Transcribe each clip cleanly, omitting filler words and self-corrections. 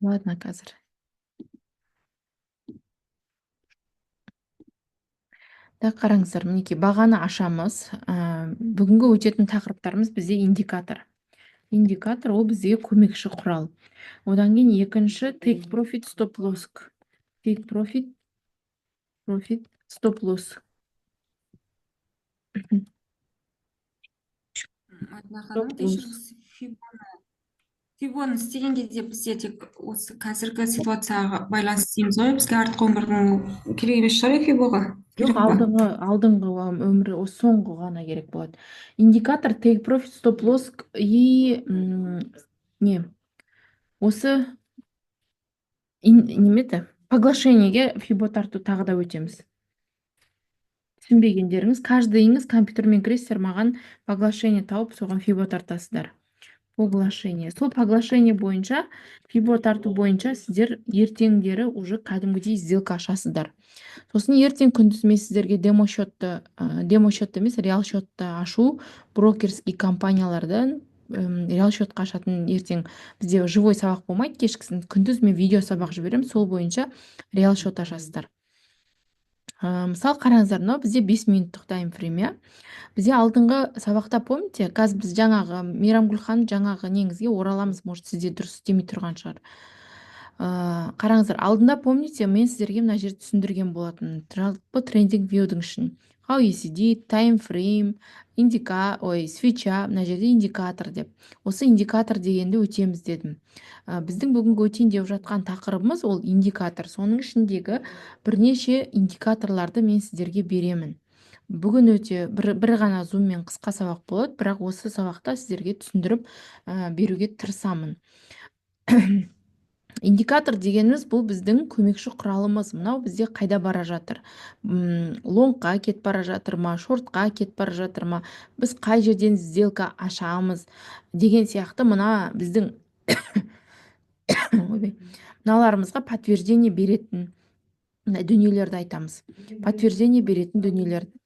Ладно, қазір. Да, қараңыздар, мінекей бағаны ашамыз. Бүгінгі өтетін тақырыптарымыз бізде индикатор. Индикатор ол бізге көмекші құрал. Одан кейін екінші take profit stop loss. Take profit stop loss. Мадина ханым, кешіріңіз, фибоны істеген кезде бізде тек осы қазіргі ситуацияға байланысты дейміз ғой, бізге артқы өмірдің керек емес шығар фибоға. Жоқ, алдыңғы өмірі осы соңғы ғана керек болады. Индикатор take profit stop loss и не осы неметі поглашениеге фибо тарту тағы да өтеміз. Түсінбегендеріңіз, каждыйыңыз компьютермен кіресіздер, маған поглашение тауып, соған фибо тартасыздар. Поглашение. Сол поглашение бойынша, фибо тарту бойынша сіздер ертеңдері уже кәдімгідей сделка ашасыздар. Сосын ертең күндіз мен сіздерге демо счетты емес, реал счетты ашу брокерский компаниялардан реал счетқа ашатын ертең бізде живой сабақ болмайды, кешкісін күндіз мен видео сабақ жіберемін, сол бойынша реал счет ашасыздар. Мысал қараңыздар, мынау бізде 5 минуттық таймфрейм. Бізде алдыңғы сабақта, помните, қазір біз жаңағы Мейрамгүл ханым жаңағы неңізге ораламыз, может сізде дұрыс істемей тұрған шығар. Қараңыздар, алдында, помните, мен сіздерге мына жерде түсіндірген болатын, жалпы трендинг вьюдің үшін how ECD, таймфрейм, свеча, мына жерде индикатор деп. Осы индикатор дегенді өтеміз дедім. Біздің бүгінгі өтейін деп жатқан тақырыбымыз ол индикатор. Соның ішіндегі бірнеше индикаторларды мен сіздерге беремін. Бүгін өте бір ғана зуммен қысқа сабақ болады, бірақ осы сабақта сіздерге түсіндіріп беруге тырысамын. Индикатор дегеніміз бұл біздің көмекші құралымыз. Мынау бізде қайда бара жатыр? Лонгқа кет бара жатыр ма, шортқа кет бара жатыр ма? Біз қай жерден сделка ашамыз деген сияқты мына біздің мыналарымызға подтверждение беретін дүниелерді айтамыз. Подтверждение беретін дүниелерді.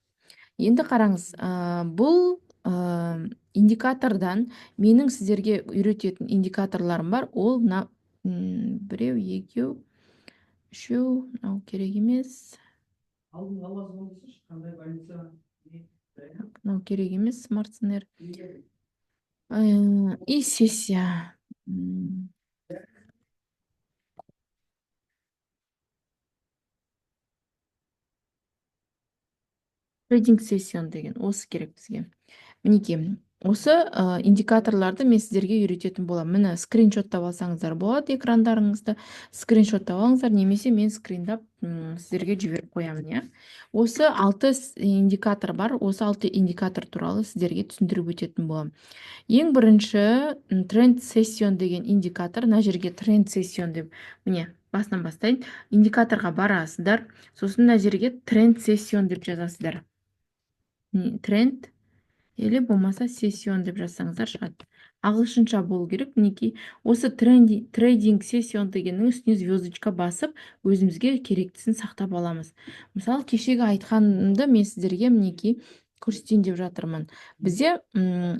Енді қараңыз, бұл индикатордан менің сіздерге үйрететін индикаторларым бар. Ол біреу, екеу, үшеу, мынау керек емес. Мынау керек емес, смартснер. И сессия. Трейдинг сессион деген осы керек бізге. Мінекей, осы индикаторларды мен сіздерге үйрететін боламын. Міне скриншоттап алсаңыздар болады, экрандарыңызды скриншоттап алыңыздар, немесе мен скриндап сіздерге жіберіп қоямын. Осы 6 индикатор бар, осы 6 индикатор туралы сіздерге түсіндіріп өтетін боламын. Ең бірінші тренд сессион деген индикатор, мына жерге тренд сессион деп, міне басынан бастайын, индикаторға барасыздар, сосын мына жерге тренд сессион деп жазасыздар. Тренд или болмаса сессион деп жазсаңыздар шығады. Ағылшынша болу керек. Мінекей осы трейдинг сессион дегеннің үстіне звездочка басып, өзімізге керектісін сақтап аламыз. Мысалы, кешегі айтқанымды мен сіздерге мінекей көрсетейін деп жатырмын. Бізде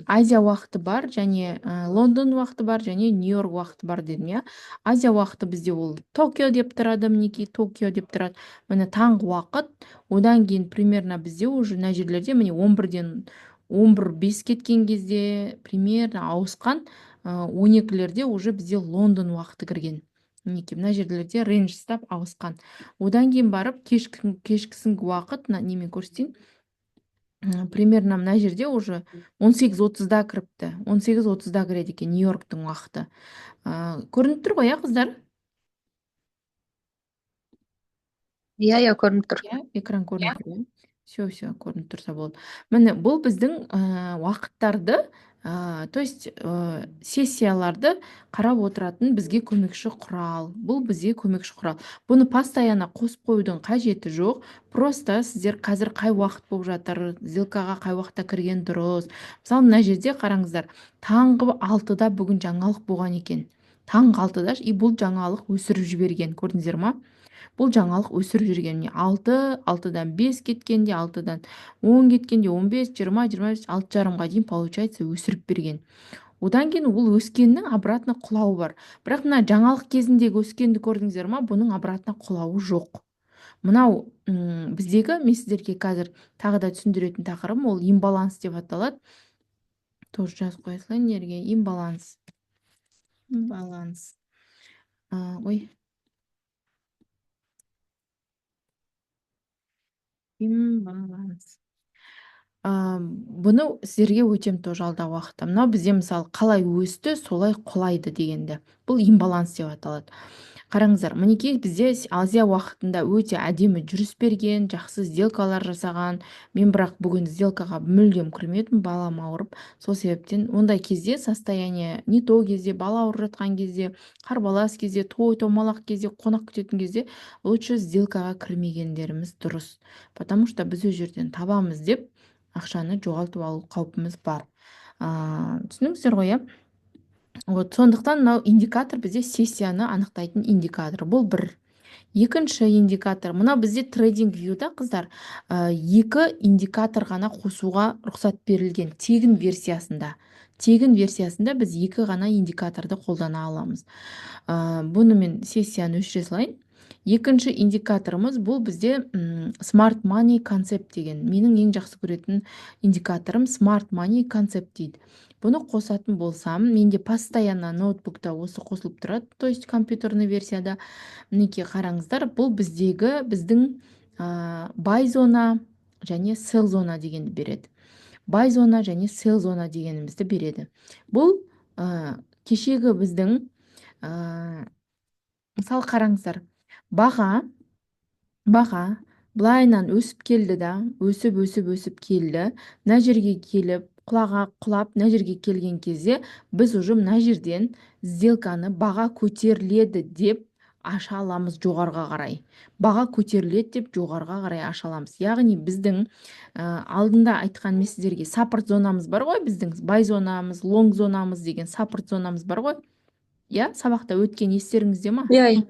Азия уақыты бар, және Лондон уақыты бар, және Нью-Йорк уақыты бар дедім. Азия уақыты бізде ол Токио деп тұрады, мінекей Токио деп тұрады. Міне таңғы уақыт. Одан кейін примерно бізде уже мына жерлерде міне 11:05 кеткен кезде примерно ауысқан, 12-лерде уже бізде Лондон уақыты кірген. Мінекей мына жерлерде рейндж ұстап ауысқан. Одан кейін барып кешкісінгі уақыт немен көрсетейін. Примерно мына жерде уже 18:30-да кіріпті. 18:30-да кіреді екен Нью-Йорктың уақыты. Көрініп тұр ғой, қыздар? Иә, көрініп тұр. Экран көрініп тұр. Все, көрініп тұрса болды. Міне, бұл біздің уақыттарды, то есть сессияларды қарап отыратын бізге көмекші құрал. Бұл бізге көмекші құрал. Бұны постоянно қосып қоюдың қажеті жоқ. Просто сіздер қазір қай уақыт болып жатыр, сделкаға қай уақытта кірген дұрыс. Мысалы, мына жерде қараңыздар, таңғы 6-да бүгін жаңалық болған екен. Таңғы 6-да, и бұл жаңалық өсіріп жіберген, көрдіңіздер ма? Бұл жаңалық өсіріп жүрген. 6-дан 5 кеткенде, 6-дан 10 кеткенде, 15, 20, 25, 6:30-ға дейін получается өсіріп берген. Одан кейін ол өскеннің обратно құлауы бар. Бірақ мына жаңалық кезіндегі өскенді көрдіңіздер ма? Бұның обратно құлауы жоқ. Мынау біздегі мен сіздерге қазір тағы да түсіндіретін тақырыбым ол имбаланс деп аталады. Тоже жазып қоя салайын жерге. Имбаланс. Имбаланс. Ой. Имбаланс. Бұны сіздерге өтем тоже алдағы уақытта. Мынау бізде мысалы қалай өсті, солай құлайды дегенді. Бұл имбаланс деп аталады. Қараңыздар, мінекей бізде Азия уақытында өте әдемі жүріс берген, жақсы сделкалар жасаған. Мен бірақ бүгін сделкаға мүлдем кірмедім, балам ауырып. Сол себептен ондай кезде состояние не то кезде, бала ауырып жатқан кезде, қарбалас кезде, той томалақ кезде, қонақ күтетін кезде лучше сделкаға кірмегендеріміз дұрыс. Потому что біз өз жерден табамыз деп ақшаны жоғалтып алу қаупіміз бар. Түсініңіздер ғой, иә? Вот, сондықтан мынау индикатор бізде сессияны анықтайтын индикатор. Бұл бір. Екінші индикатор. Мынау бізде трейдинг вьюда, қыздар, екі индикатор ғана қосуға рұқсат берілген тегін версиясында. Тегін версиясында біз екі ғана индикаторды қолдана аламыз. Бұны мен сессияны өшіре салайын. Екінші индикаторымыз бұл бізде Smart Money Concept деген. Менің ең жақсы көретін индикаторым Smart Money Concept дейді. Бұны қосатын болсам, менде постоянно ноутбукта осы қосылып тұрады, то есть компьютерный версияда. Мінекей қараңыздар, бұл біздің buy зона және sell зона дегенді береді. Buy зона және sell зона дегенімізді береді. Бұл кешегі біздің мысалы қараңыздар, баға былайынан өсіп келді да, өсіп келді. Мына жерге келіп, құлап, мына жерге келген кезде біз уже мына жерден сделканы баға көтеріледі деп аша аламыз жоғарға қарай. Баға көтеріледі деп жоғарға қарай аша аламыз. Яғни біздің алдында айтқан мен сіздерге саппорт зонамыз бар ғой, біздің бай зонамыз, лонг зонамыз деген саппорт зонамыз бар ғой. Иә, сабақта өткен естеріңізде ма? Иә,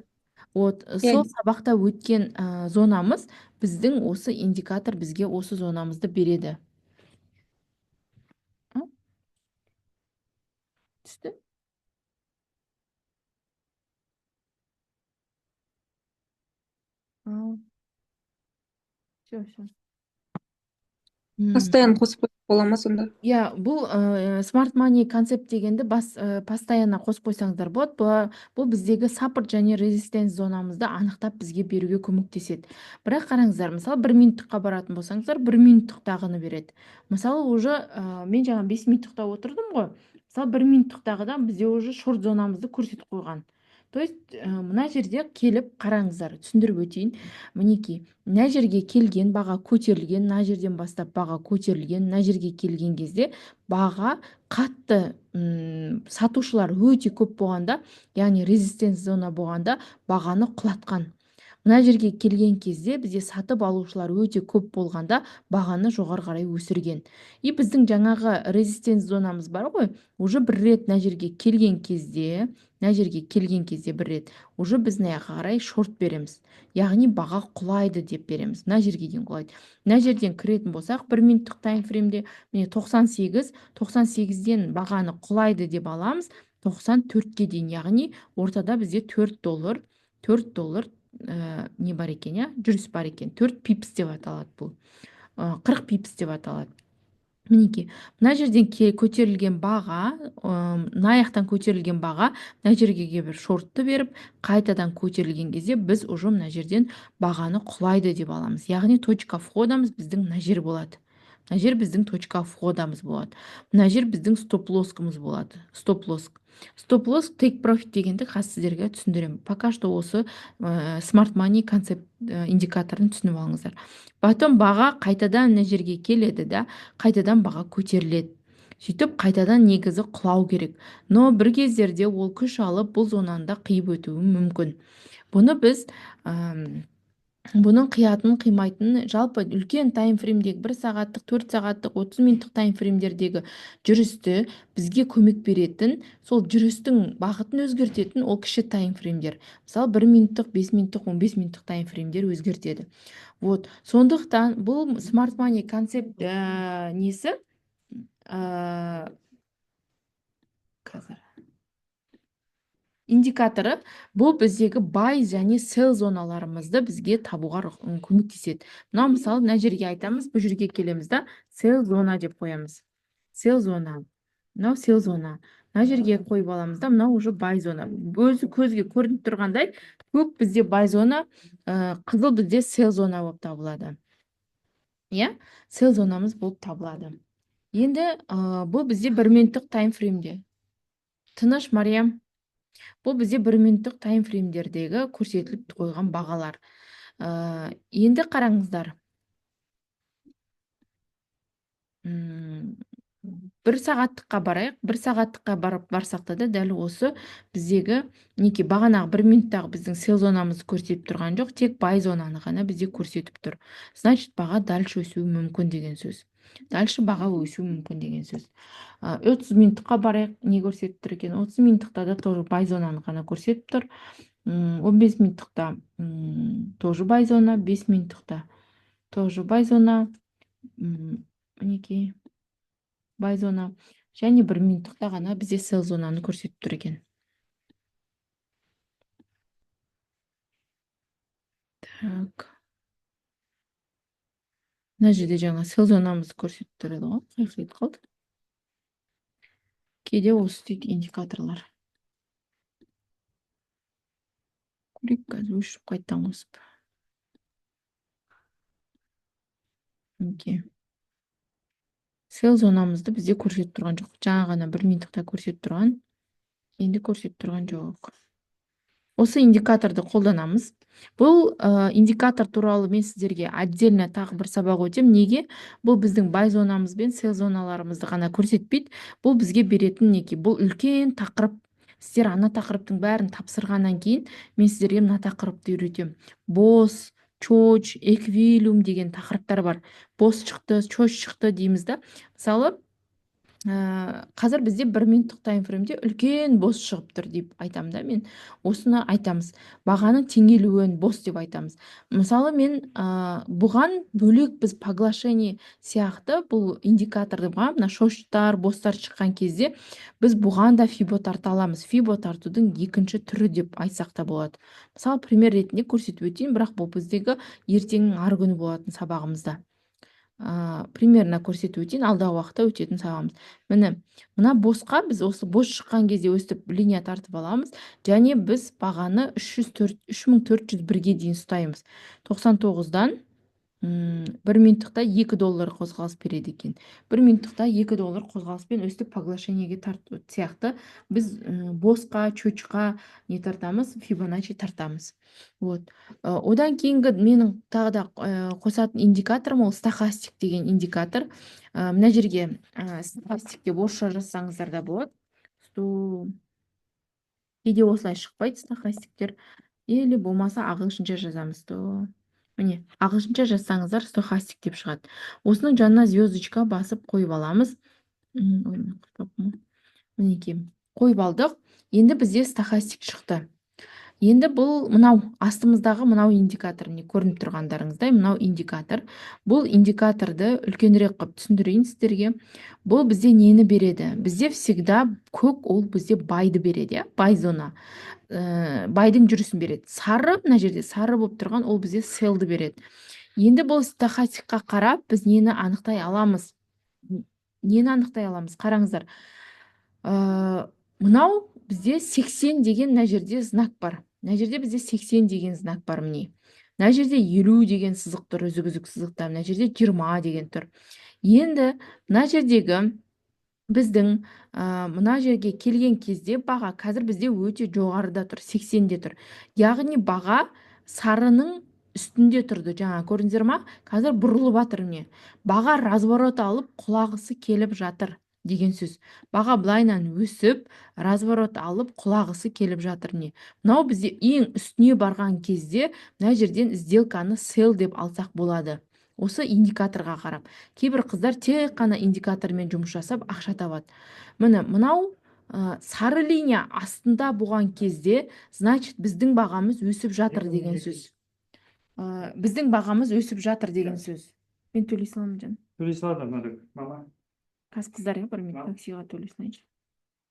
Вот, сол сабақта өткен зонамыз біздің осы индикатор бізге осы зонамызды береді. Түсті? Все. постоянно қосып қойып бола ма сонда? Иә, бұл Smart Money концепт дегенді постоянно қосып қойсаңыздар болады. Бұл біздегі саппорт және резистенс зонамызды анықтап бізге беруге көмектеседі. Бірақ қараңыздар, мысалы 1 минуттыққа баратын болсаңыздар, 1 минуттықтағыны береді. Мысалы уже мен жаңа 5 минуттықта отырдым ғой. Мысалы 1 минуттықтағыда бізде уже шорт зонамызды көрсетіп қойған. То есть мына жерде келіп қараңыздар, түсіндіріп өтейін. Мінекей, мына жерге келген баға көтерілген, мына жерден бастап баға көтерілген, мына жерге келген кезде баға қатты сатушылар өте көп болғанда, яғни резистенс зона болғанда бағаны құлатқан. Мына жерге келген кезде бізде сатып алушылар өте көп болғанда бағаны жоғары қарай өсірген. И біздің жаңағы резистенс зонамыз бар ғой, уже бір рет мына жерге келген кезде, бір рет уже біз мына жаққа қарай шорт береміз. Яғни баға құлайды деп береміз. Мына жерге дейін құлайды. Мына жерден кіретін болсақ, 1 минуттық таймфреймде міне 98-ден бағаны құлайды деп аламыз. 94-ке дейін, яғни ортада бізде $4 не бар екен, иә, жүріс бар екен. 4 пипс деп аталады бұл. 40 пипс деп аталады. Мінекей, мына жерден көтерілген баға, мына аяқтан көтерілген баға, мына жерге бір шортты беріп, қайтадан көтерілген кезде біз уже мына жерден бағаны құлайды деп аламыз. Яғни точка входамыз біздің мына жер болады. Мына жер біздің точка входамыз болады. Мына жер біздің стоп-лоскымыз болады. Стоп-лоск take profit дегенді қазір сіздерге түсіндіремін. Пока что осы Smart Money концепт индикаторын түсініп алыңыздар. Потом баға қайтадан мына жерге келеді да, қайтадан баға көтеріледі. Сөйтіп қайтадан негізі құлау керек. Но бір кездерде ол күш алып бұл зонанда қиып өтуі мүмкін. Бұны біз бұның қиятын қимайтын жалпы үлкен таймфреймдегі 1 сағаттық, 4 сағаттық, 30 минуттық таймфреймдердегі жүрісті бізге көмек беретін, сол жүрістің бағытын өзгертетін ол кіші таймфреймдер. Мысалы 1 минуттық, 5 минуттық, 15 минуттық таймфреймдер өзгертеді. Вот, сондықтан бұл Smart Money концепт несі индикаторы бұл біздегі бай және сел зоналарымызды бізге табуға көмектеседі. Мына мысалы мына жерге айтамыз, бұл жерге келеміз да, сел зона деп қоямыз. Сел зона. Мынау сел зона. Мына жерге қойып аламыз да, мынау уже бай зона. Өзі көзге көрініп тұрғандай, көк бізде бай зона, қызыл бізде сел зона болып табылады. Иә, сел зонамыз болып табылады. Енді бұл бізде 1 минуттық таймфреймде. Тыныш, Мариям. Бұл бізде 1 минуттық таймфреймдердегі көрсетіліп қойған бағалар. Енді қараңыздар. 1 сағаттыққа барайық. 1 сағаттыққа барсақ та дәл осы біздегі неке бағанағы 1 минуттағы біздің сел зонамызды көрсетіп тұрған жоқ, тек бай зонаны ғана бізде көрсетіп тұр. Значит, баға дальше өсуі мүмкін деген сөз. Дальше баға өсуі мүмкін деген сөз. 30 минуттыққа барайық, не көрсетіп тұр екен? 30 минуттықта да тоже бай зонаны ғана көрсетіп тұр. 15 минуттықта тоже бай зона, 5 минуттықта тоже бай зона, мінекей бай зона, және 1 минуттықта ғана бізде сел зонаны көрсетіп тұр екен. Так. Мына жерде жаңа сел зонамызды көрсетіп тұрады ғой. Қайқиып қалды. Кейде осы дейді индикаторлар. Көрейік, қазір өшіріп қайттан қосып. Мінекей. Сел зонамызды бізде көрсетіп тұрған жоқ. Жаңа ғана 1 минуттықта көрсетіп тұрған, енді көрсетіп тұрған жоқ. Осы индикаторды қолданамыз. Бұл индикатор туралы мен сіздерге отдельно тағы бір сабақ өтем. Неге? Бұл біздің бай зонамыз бен сел зоналарымызды ғана көрсетпейді. Бұл бізге беретін неке? Бұл үлкен тақырып. Сіздер ана тақырыптың бәрін тапсырғаннан кейін мен сіздерге мына тақырыпты үйретем. Бос, чоч, эквилиум деген тақырыптар бар. Бос шықты, чоч шықты дейміз да. Мысалы, қазір бізде 1 минуттық таймфреймде үлкен бос шығып тұр деп айтамын да, мен осыны айтамыз. Бағаның теңелуін бос деп айтамыз. Мысалы, мен бұған бөлек біз поглашение сияқты бұл индикаторды бұған, мына шоштар, бостар шыққан кезде біз бұған да фибо тарта аламыз. Фибо тартудың екінші түрі деп айтсақ та болады. Мысалы, пример ретінде көрсетіп өтейін, бірақ бұл біздегі ертеңнің ары күні болатын сабағымызда. Примерно көрсетіп өтейін, алдағы уақытта өтетін сабағымыз. Мына босқа біз осы бос шыққан кезде өстіп линия тартып аламыз, және біз бағаны 3401-ге дейін ұстаймыз. 99-дан 1 минуттықта $2 қозғалыс береді екен. 1 минуттықта $2 қозғалыспен өстіп поглашениеге тарту сияқты біз босқа, чөчқа не тартамыз, Фибоначчи тартамыз. Вот. Одан кейінгі менің тағы да қосатын индикаторым ол стохастик деген индикатор. Мына жерге стохастикке орысша жазсаңыздар да болады. Кейде осылай шықпайды стохастиктер. Или болмаса ағылшынша жазамыз. Міне, ағылшынша жазсаңыздар стохастик деп шығады. Осының жанына звездочка басып қойып аламыз. Мінекей, қойып алдық. Енді бізде стохастик шықты. Енді бұл мынау астымыздағы мынау индикатор, не көрініп тұрғандарыңыздай, мынау индикатор. Бұл индикаторды үлкенірек қылып түсіндірейін сіздерге. Бұл бізде нені береді? Бізде всегда көк, ол бізде байды береді, бай зона. Байдың жүрісін береді. Сары, мына жерде сары болып тұрған, ол бізде селді береді. Енді бұл стохастикқа қарап, біз нені анықтай аламыз? Қараңыздар. Мынау бізде 80 деген мына жерде знак бар. Мына жерде бізде 80 деген знак бар, міне. Мына жерде 50 деген сызық тұр, үзік сызықтар. Мына жерде 20 деген тұр. Енді мына жердегі біздің мына жерге келген кезде баға қазір бізде өте жоғарыда тұр, 80-де тұр. Яғни баға сарының үстінде тұрды. Жаңа көрдіңіздер ма? Қазір бұрылып жатыр, міне. Баға разворот алып құлағысы келіп жатыр деген сөз. Баға былайнан өсіп, разворот алып құлағысы келіп жатыр, міне. Мынау бізде ең үстіне барған кезде мына жерден сделканы сел деп алсақ болады. Осы индикаторға қарап. Кейбір қыздар тек қана индикатормен жұмыс жасап ақша табады. Мынау сары линия астында болған кезде, значит, біздің бағамыз өсіп жатыр деген сөз. Біздің бағамыз өсіп жатыр деген сөз. Мен төлей саламын, жан. Төлей салады, мама. Қазір қыздар, бір мен таксиға төлей салайыншы.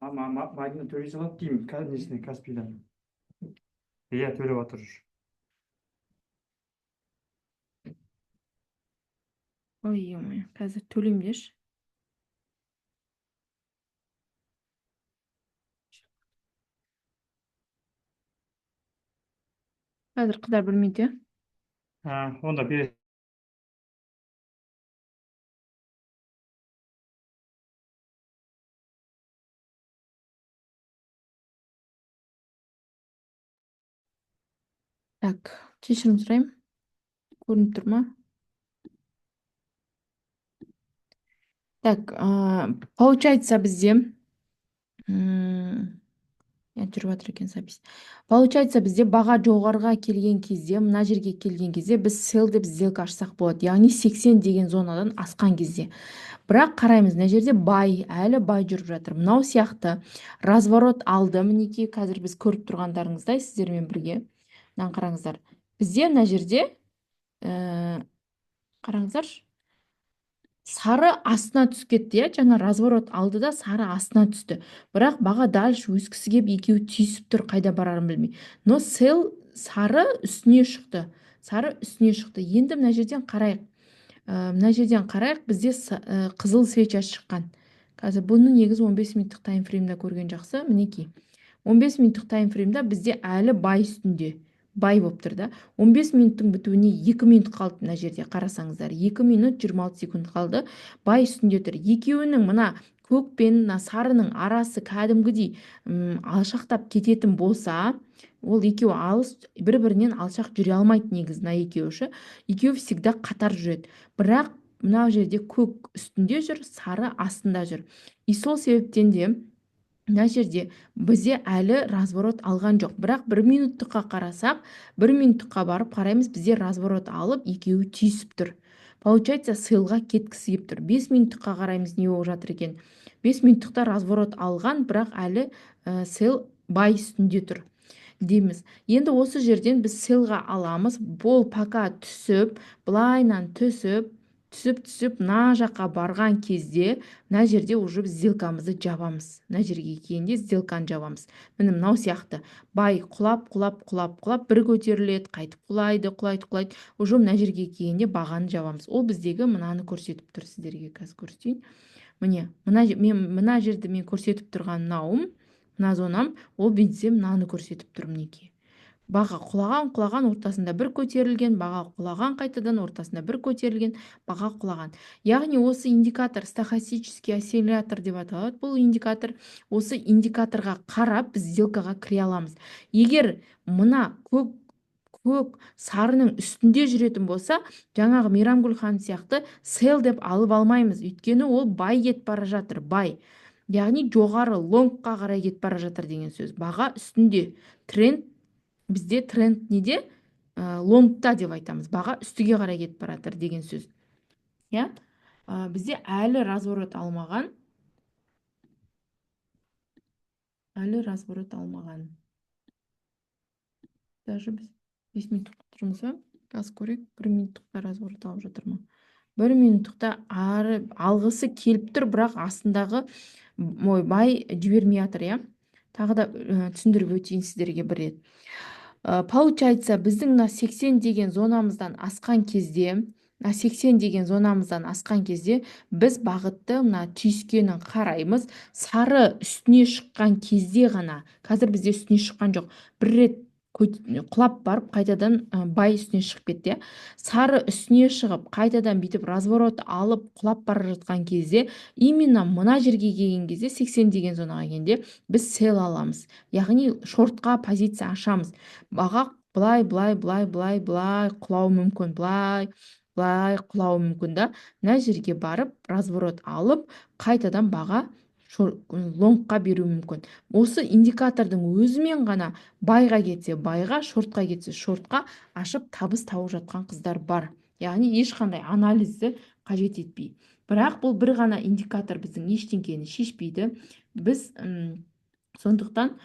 майдың төлей салады деймін, несіне, Каспийдан. Иә, төлеп жатыр. Ой, ой, қазір төлеймін деші. Қазір қыздар білмейді, Онда береді. Так, кешірім сұраймын. Көрініп тұр ма? Так, получается бізде, жүріп жатыр екен запись. Получается бізде баға жоғарыға келген кезде, мына жерге келген кезде біз sell деп сделка ашсақ болады. Яғни 80 деген зонадан асқан кезде. Бірақ қараймыз, мына жерде әлі бай жүріп жатыр. Мынау сияқты разворот алды. Мінекей қазір біз көріп тұрғандарыңыздай сіздермен бірге. Мынаны қараңыздар. Бізде мына жерде қараңыздаршы. Сары астына түсіп кетті, иә, жаңа разворот алды да сары астына түсті. Бірақ баға дальше өскісі келіп екеуі түйісіп тұр, қайда барарын білмей. Но sell сары үстіне шықты. Сары үстіне шықты. Енді мына жерден қарайық. Бізде қызыл свеча шыққан. Қазір бұны негізі 15 минуттық таймфреймда көрген жақсы. Мінекей. 15 минуттық таймфреймда бізде әлі бай үстінде. Бай болып тұр да. 15 минуттың бітуіне 2 минут қалды мына жерде, қарасаңыздар. 2 минут 26 секунд қалды. Бай үстінде тұр. Екеуінің мына көк пен сарының арасы кәдімгідей алшақтап кететін болса, ол екеуі алыс, бір-бірінен алшақ жүре алмайды негізі, мына екеуі. Екеуі всегда қатар жүреді. Бірақ мына жерде көк үстінде жүр, сары астында жүр. И сол себептен де мына жерде бізде әлі разворот алған жоқ. Бірақ 1 минуттыққа қарасақ, 1 минуттыққа барып қараймыз, бізде разворот алып, екеуі түйісіп тұр. Получается, сыйлға кеткісі кеп тұр. 5 минуттыққа қараймыз, не болып жатыр екен. 5 минуттықта разворот алған, бірақ әлі сыйл бай үстінде тұр дейміз. Енді осы жерден біз сыйлға аламыз. Бол пока түсіп, былайнан түсіп, мына жаққа барған кезде, мына жерде уже біз сделкамызды жабамыз. Мына жерге келгенде сделканы жабамыз. Міне мынау сияқты. Бай құлап, бір көтеріледі, қайтып құлайды. Уже мына жерге келгенде бағаны жабамыз. Ол біздегі мынаны көрсетіп тұр, сіздерге қазір көрсетейін. Міне, мына жерді мен көрсетіп тұрған мынауым, мына зонам, ол бізде мынаны көрсетіп тұр, мінекей. Баға құлаған, ортасында бір көтерілген, баға құлаған, қайтадан ортасында бір көтерілген, баға құлаған. Яғни осы индикатор стохастический осциллятор деп аталады. Бұл индикатор, осы индикаторға қарап біз сделкаға кіре аламыз. Егер мына көк сарының үстінде жүретін болса, жаңағы Мейрамгүл ханым сияқты sell деп алып алмаймыз. Өйткені ол бай кетіп бара жатыр, бай. Яғни жоғары лонгқа қарай кетіп бара жатыр деген сөз. Баға үстінде. Бізде тренд неде? Лонгта деп айтамыз. Баға үстіге қарай кетіп бара жатыр деген сөз. Иә? Бізде әлі разворот алмаған. Даже біз 5 минуттықта тұрмыз ба? Қазір көрейік, 1 минуттықта разворот алып жатыр ма? 1 минуттықта алғысы келіп тұр, бірақ астындағы бай жібермей жатыр, иә? Тағы да түсіндіріп өтейін сіздерге бір рет. Получается, біздің 80 деген зонамыздан асқан кезде, біз бағытты түйіскенін қараймыз. Сары үстіне шыққан кезде ғана, қазір бізде үстіне шыққан жоқ, бір рет құлап барып, қайтадан бай үстіне шығып кетті. Сары үстіне шығып, қайтадан бүйтіп разворот алып, құлап бара жатқан кезде, именно мына жерге келген кезде, 80 деген зонаға келгенде, біз sell аламыз. Яғни шортқа позиция ашамыз. Баға былай құлауы мүмкін, былай құлауы мүмкін да. Мына жерге барып, разворот алып, қайтадан баға лонгқа беру мүмкін. Осы индикатордың өзімен ғана байға кетсе байға, шортқа кетсе шортқа ашып табыс тауып жатқан қыздар бар. Яғни ешқандай анализді қажет етпей. Бірақ бұл бір ғана индикатор біздің ештеңені шешпейді. Біз сондықтан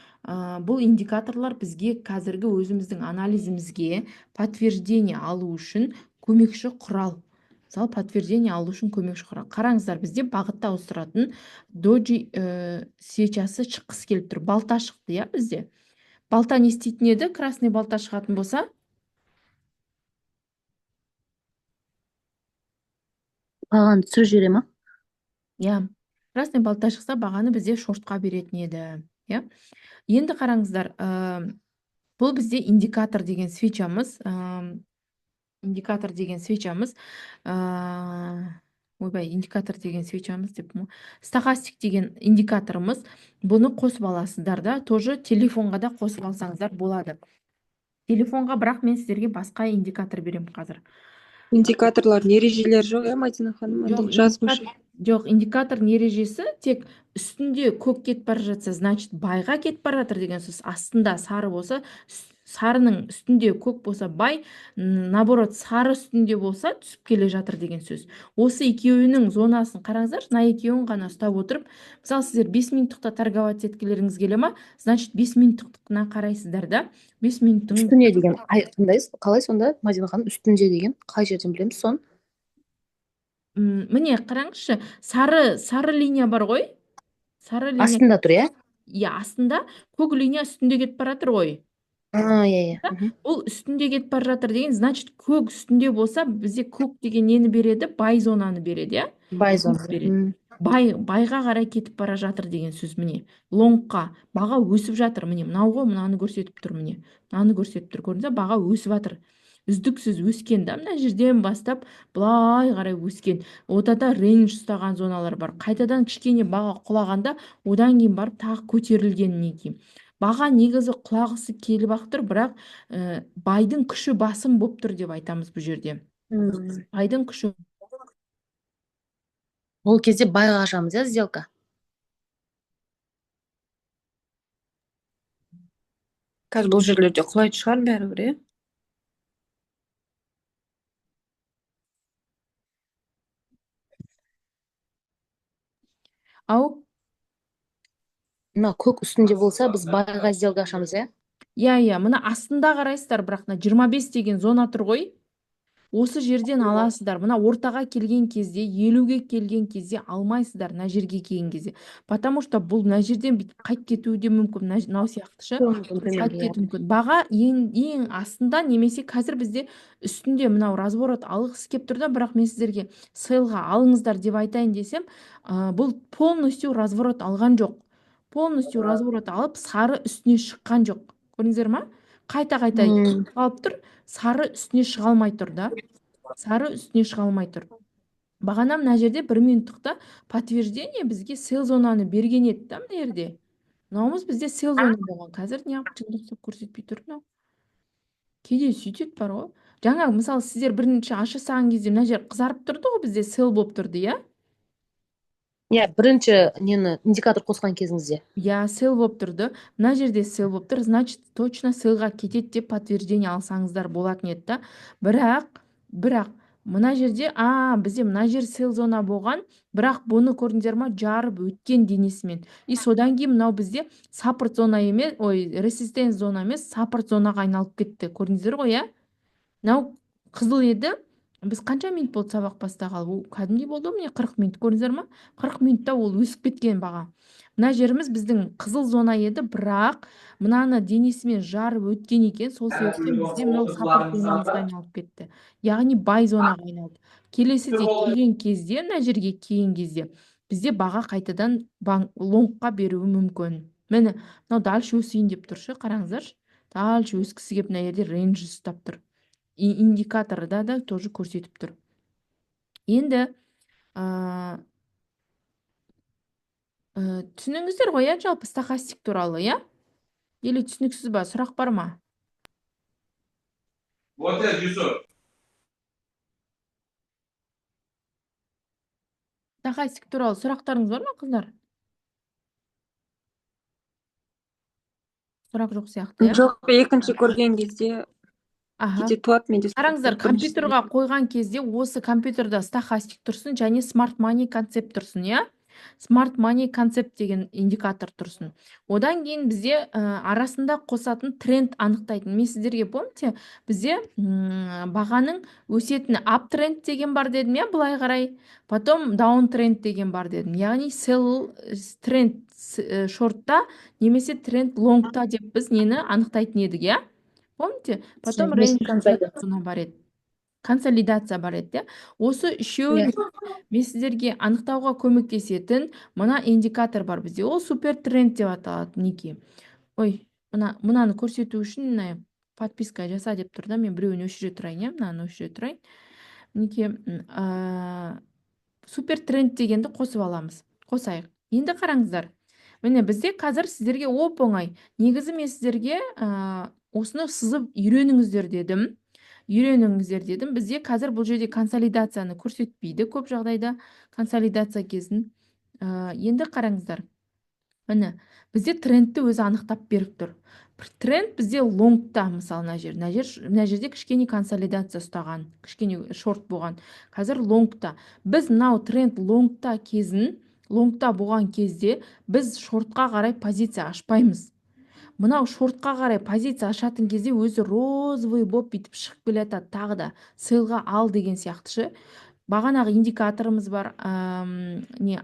бұл индикаторлар бізге қазіргі өзіміздің анализімізге подтверждение алу үшін көмекші құрал. мысалы подтверждение алу үшін көмекші құрал. Қараңыздар, бізде бағытта ауыстыратын доджи свечасы шыққысы келіп тұр. Балта шықты, иә, бізде. Балта не істейтін еді? Красный балта шығатын болса, Бағаны түсіріп жібере ма? иә, красный балта шықса, бағаны бізде шортқа беретін еді. Иә. Енді қараңыздар, бұл бізде индикатор деген свечамыз. Индикатор деген свечамыз. Ойбай, индикатор деген свечамыз деп. Стахастик деген индикаторымыз. Бұны қосып аласыздар да, тоже телефонға да қосып алсаңыздар болады. Телефонға бірақ мен сіздерге басқа индикатор беремін қазір. Индикаторлардың ережелері жоқ, иә, Мадина ханым? Жоқ, Андай жазбашы. Жоқ, индикатордың ережесі тек үстінде көк кетіп бара жатса, значит, байға кетіп бара жатыр деген сөз. Астында сары болса, сарының үстінде көк болса бай, наоборот, сары үстінде болса түсіп келе жатыр деген сөз. Осы екеуінің зонасын қараңыздар, мына екеуін ғана ұстап отырып, мысалы сіздер 5 минуттықта торговать еткілеріңіз келе ма, значит 5 минуттықына қарайсыздар да. 5 минуттың Үстіне деген қалай сонда, Мадина ханым, үстінде деген қай жерден білеміз соны? міне қараңызшы, сары линия бар ғой. Сары линия. Астында тұр, иә? Иә, астында көк линия үстінде кетіп бара жатыр ғой. Иә. Ол үстінде кетіп бара жатыр деген, значит, көк үстінде болса, бізде көк деген нені береді? Бай зонаны береді, иә? Бай зона береді. Байға қарай кетіп бара жатыр деген сөз, міне. Лонгқа баға өсіп жатыр, міне. Мынау ғой, мынаны көрсетіп тұр, міне. Мынаны көрсетіп тұр, көрдіңіз бе? Баға өсіп жатыр. Үздіксіз өскен да, мына жерден бастап былай қарай өскен. Ортада рейндж ұстаған зоналар бар. Қайтадан кішкене баға құлағанда, одан кейін барып тағы көтерілгеннен кейін. Баға негізі құлағысы келіп ақ тұр, бірақ байдың күші басым болып тұр деп айтамыз бұл жерде. Байдың күші. Ол кезде байға ашамыз, иә, сделка? Қазір бұл жерлерде құлайды шығар бәрібір, иә? Ау? Мына көк үстінде болса, біз байға сделка ашамыз, иә? Иә, мына астында қарайсыздар, бірақ 25 деген зона тұр ғой. Осы жерден аласыздар. Мына ортаға келген кезде, 50-ге келген кезде алмайсыздар, мына жерге келген кезде. Потому что бұл мына жерден қайт кетуі де мүмкін, мынау сияқтышы. Қайт кетуі мүмкін. Баға ең астында, немесе қазір бізде үстінде мынау разворот алғысы келіп тұр да, бірақ мен сіздерге сейлға алыңыздар деп айтайын десем, бұл полностью разворот алған жоқ. Полностью разворот алып, сары үстіне шыққан жоқ. Көрдіңіздер ма? Қайта-қайта алып тұр, сары үстіне шыға алмай тұр да. Сары үстіне шыға алмай тұр. Бағана мына жерде 1 минуттықта подтверждение бізге сейл зонаны берген еді да, мына жерде. Мынауымыз бізде сейл зона болған. Қазір неғып шындықты көрсетпей тұр мынау. Кейде сөйтеді бар ғой. Жаңа мысалы сіздер бірінші ашысаған кезде мына жер қызарып тұрды ғой, бізде сейл болып тұрды, иә? Иә, бірінші нені индикатор қосқан кезіңізде. Иә, сейл болып тұрды. Мына жерде сейл болып тұр, значит, точно сейлға кетеді деп подтверждение алсаңыздар болатын еді да. Бірақ мына жерде, бізде мына жер сейл зона болған, бірақ бұны көрдіңдер ма, жарып өткен денесімен. И содан кейін мынау бізде саппорт зона емес, резистенс зона емес, саппорт зонаға айналып кетті. Көрдіңіздер ғой, иә? Мынау қызыл еді. Біз қанша минут болды сабақ бастағалы? Кәдімгідей болды, міне 40 минут, көрдіңіздер ма? 40 минутта ол өсіп кеткен баға. Мына жеріміз біздің қызыл зона еді, бірақ мынаны денесімен жарып өткен екен, сол себептен бізде мынау саппорт зонамызға айналып кетті. Яғни бай зонаға айналды. Келесіде келген кезде, мына жерге келген кезде, бізде баға қайтадан лонгқа беруі мүмкін. Міне, мынау дальше өсейін деп тұршы, қараңыздаршы. Дальше өскісі келіп мына жерде рейндж ұстап тұр. Индикаторда да тоже көрсетіп тұр. Енді түсініңіздер ғой, иә, жалпы стахастик туралы, иә? Или түсініксіз ба? Сұрақ бар ма? Стахастик туралы сұрақтарыңыз бар ма, қыздар? Сұрақ жоқ сияқты, иә? Жоқ, екінші көрген кезде кейде туады менде. Қараңыздар, компьютерға қойған кезде осы компьютерда стахастик тұрсын және смарт мани концепт тұрсын, иә? Smart Money концепт деген индикатор тұрсын. Одан кейін бізде арасында қосатын тренд анықтайтын. Мен сіздерге помните, бізде бағаның өсетіні аптренд деген бар дедім, я, былай қарай. Потом даунтренд деген бар дедім. Яғни sell тренд шортта немесе тренд лонгта деп біз нені анықтайтын едік, я? Помните? Потом рейндж бар еді. Консолидация бар еді, иә? Осы үшеуін мен сіздерге анықтауға көмектесетін мына индикатор бар бізде. Ол супер тренд деп аталады, мінекей. Ой, мынаны көрсету үшін подписка жаса деп тұр да, мен біреуін өшіре тұрайын, иә, мынаны өшіре тұрайын. Мінекей, супер тренд дегенді қосып аламыз. Қосайық. Енді қараңыздар. Міне бізде қазір сіздерге оп-оңай. Негізі мен сіздерге осыны сызып үйреніңіздер дедім. Бізде қазір бұл жерде консолидацияны көрсетпейді көп жағдайда, консолидация кезін. Енді қараңыздар. Міне, бізде трендті өзі анықтап беріп тұр. Тренд бізде лонгта, мысалы, мына жерде кішкене консолидация ұстаған, кішкене шорт болған. Қазір лонгта. Біз мынау тренд лонгта болған кезде біз шортқа қарай позиция ашпаймыз. Мынау шортқа қарай позиция ашатын кезде өзі розовый боп бітіп шығып келе жатады, тағы да селға ал деген сияқты ше. Бағанағы индикаторымыз бар,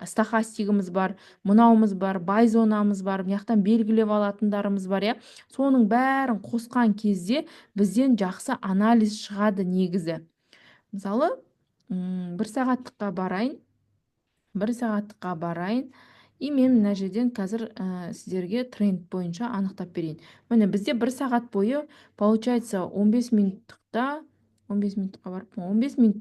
стахастигіміз бар, мынауымыз бар, бай зонамыз бар, мынаяқтан белгілеп алатындарымыз бар, иә. Соның бәрін қосқан кезде бізден жақсы анализ шығады негізі. Мысалы, бір сағаттыққа барайын. И мен мына жерден қазір сіздерге тренд бойынша анықтап берейін. Міне бізде бір сағат бойы, получается, 15 минуттықта, 15 минутқа барып, 15 минут,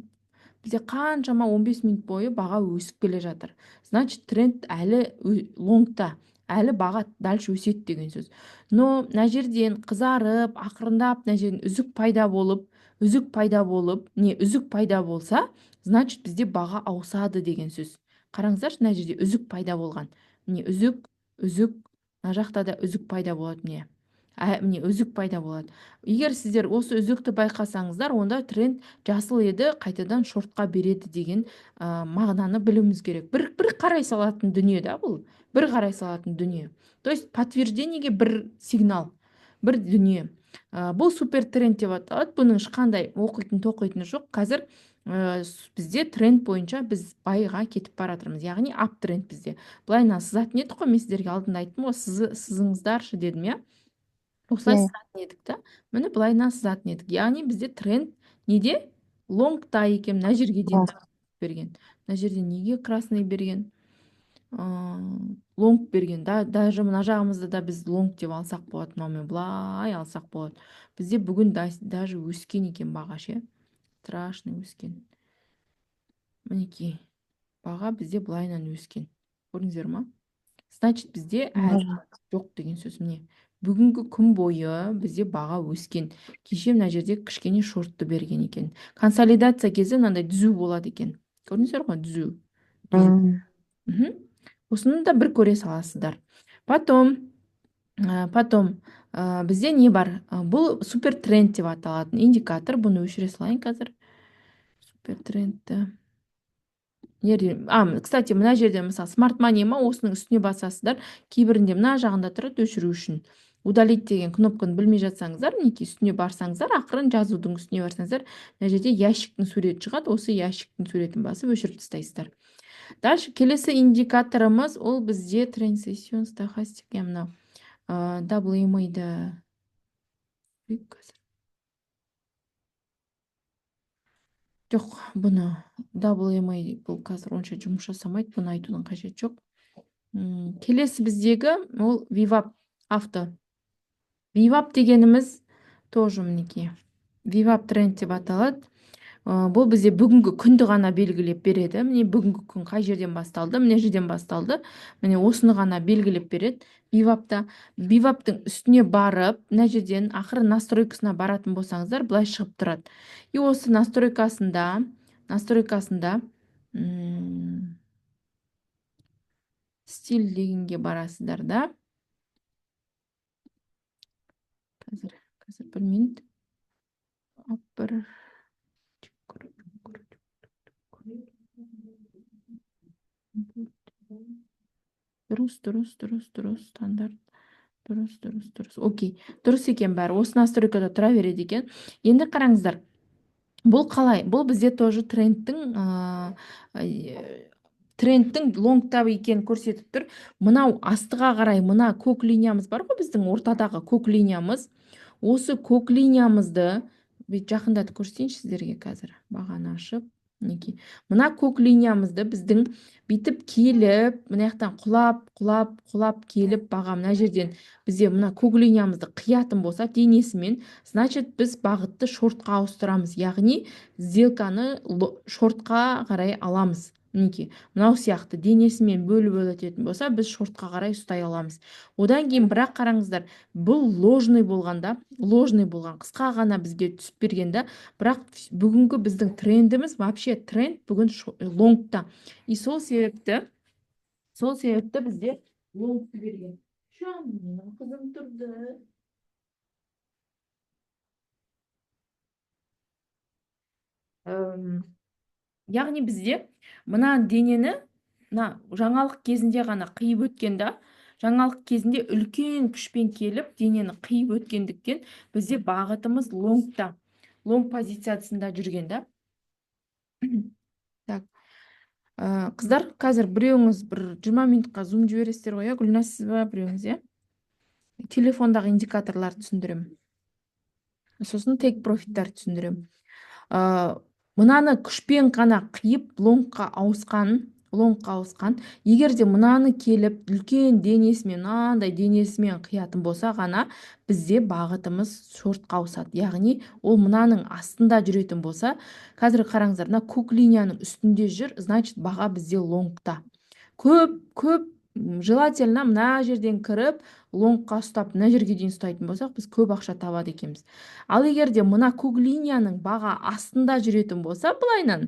бізде қаншама 15 минут бойы баға өсіп келе жатыр. Значит, тренд әлі лонгта, әлі баға дальше өсет деген сөз. Но мына жерден қызарып, ақырындап, мына жерден үзік пайда болса, значит, бізде баға ауысады деген сөз. Қараңыздаршы, мына жерде үзік пайда болған. Міне үзік, мына жақта да үзік пайда болады, міне. Міне үзік пайда болады. Егер сіздер осы үзікті байқасаңыздар, онда тренд жасыл еді, қайтадан шортқа береді деген мағынаны білуіміз керек. Бір қарай салатын дүние да бұл. Бір қарай салатын дүние. То есть подтверждениеге бір сигнал, бір дүние. Бұл супер тренд деп аталады. Бұның ешқандай тоқитыны жоқ. Қазір бізде тренд бойынша біз байға кетіп баратырмыз. Яғни ап тренд бізде. Былайынан сызатын едік қой, мен сіздерге алдында айттым ғой, сызыңыздаршы дедім, иә. Осылай сызатын едік та. Міне былайынан сызатын едік. Яғни бізде тренд неде? Лонгта екен. Мына жерге дейін берген. Мына жерде неге красный берген? Лонг берген. Даже мына жағымызда да біз лонг деп алсақ болады. Мынаумен былай алсақ болады. Бізде бүгін даже өскен екен баға ше. Страшный өскен. Мінекей, баға бізде былайынан өскен. Көрдіңіздер ма? Значит, бізде жоқ деген сөз. Міне, бүгінгі күн бойы бізде баға өскен. Кеше мына жерде кішкене шортты берген екен. Консолидация кезі мынандай түзу болады екен. Көрдіңіздер ғой, түзу. Осыны да бір көре саласыздар. Потом бізде не бар? Бұл супер тренд деп аталатын индикатор. Бұны өшіре салайын қазір. Супер трендті. Кстати, мына жерде мысалы Smart Money ма, осының үстіне басасыздар. Кейбірінде мына жағында тұрады өшіру үшін. Удалить деген кнопканы білмей жатсаңыздар, мінекей үстіне барсаңыздар, ақырын жазудың үстіне барсаңыздар, мына жерде ящиктің суреті шығады. Осы ящиктің суретін басып өшіріп тастайсыздар. Дальше келесі индикаторымыз, ол бізде трансессион, стахастик, мынау WMA-ді жоқ, бұны WMA бұл қазір онша жұмыс жасамайды, бұны айтудың қажеті жоқ. Келесі біздегі ол VWAP авто. VWAP дегеніміз тоже мінекей. VWAP тренд деп аталады. Бұл бізде бүгінгі күнді ғана белгілеп береді. Міне бүгінгі күн қай жерден басталды, міне жерден басталды. Міне осыны ғана белгілеп береді. VWAP-тың үстіне барып, мына жерден ақыры настройкасына баратын болсаңыздар, былай шығып тұрады. И осы настройкасында стиль дегенге барасыздар да. Қазір бір минут. Дұрыс, стандарт. Дұрыс. Окей. Дұрыс екен бәрі. Осы настройкада тұра береді екен. Енді қараңыздар. Бұл қалай? Бұл бізде тоже трендтің лонгтап екенін көрсетіп тұр. Мынау астыға қарай мына көк линиямыз бар ғой, біздің ортадағы көк линиямыз. Осы көк линиямызды жақындатып көрсетейінші сіздерге қазір. Бағаны ашып. Мына көк линиямызды біздің бүйтіп келіп, мына жақтан құлап келіп, баға мына жерден бізде мына көк линиямызды қиятын болса денесімен, значит біз бағытты шортқа ауыстырамыз. Яғни сделканы шортқа қарай аламыз. Мынау сияқты денесімен бөліп өтетін болса, біз шортқа қарай ұстай аламыз. Одан кейін бірақ қараңыздар, бұл ложный болған, қысқа ғана бізге түсіп бергенде, бірақ бүгінгі біздің трендіміз, вообще тренд бүгін лонгта. И сол себепті бізде лонгты берген. Менің қызым тұрды. Яғни бізде мына денені жаңалық кезінде ғана қиып өткенде, жаңалық кезінде үлкен күшпен келіп, денені қиып өткендіктен бізде бағытымыз лонгта, лонг позициясында жүргенде. Так. Қыздар, қазір біреуіңіз бір 20 минутқа зум жібересіздер ғой, Гүлназ, сіз ба біреуіңіз, телефондағы индикаторларды түсіндірем. Сосын тек профиттарды түсіндірем. Мынаны күшпен қана қиып лонгқа ауысқан, егер де мынаны келіп үлкен денесімен, мынандай денесімен қиятын болса ғана бізде бағытымыз шортқа ауысады. Яғни ол мынаның астында жүретін болса, қазір қараңыздар, мына көк линияның үстінде жүр, значит баға бізде лонгта. Көп желательно мына жерден кіріп, лонгқа ұстап, мына жерге дейін ұстайтын болсақ, біз көп ақша табады екенбіз. Ал егер де мына көк линияның баға астында жүретін болса, былайынан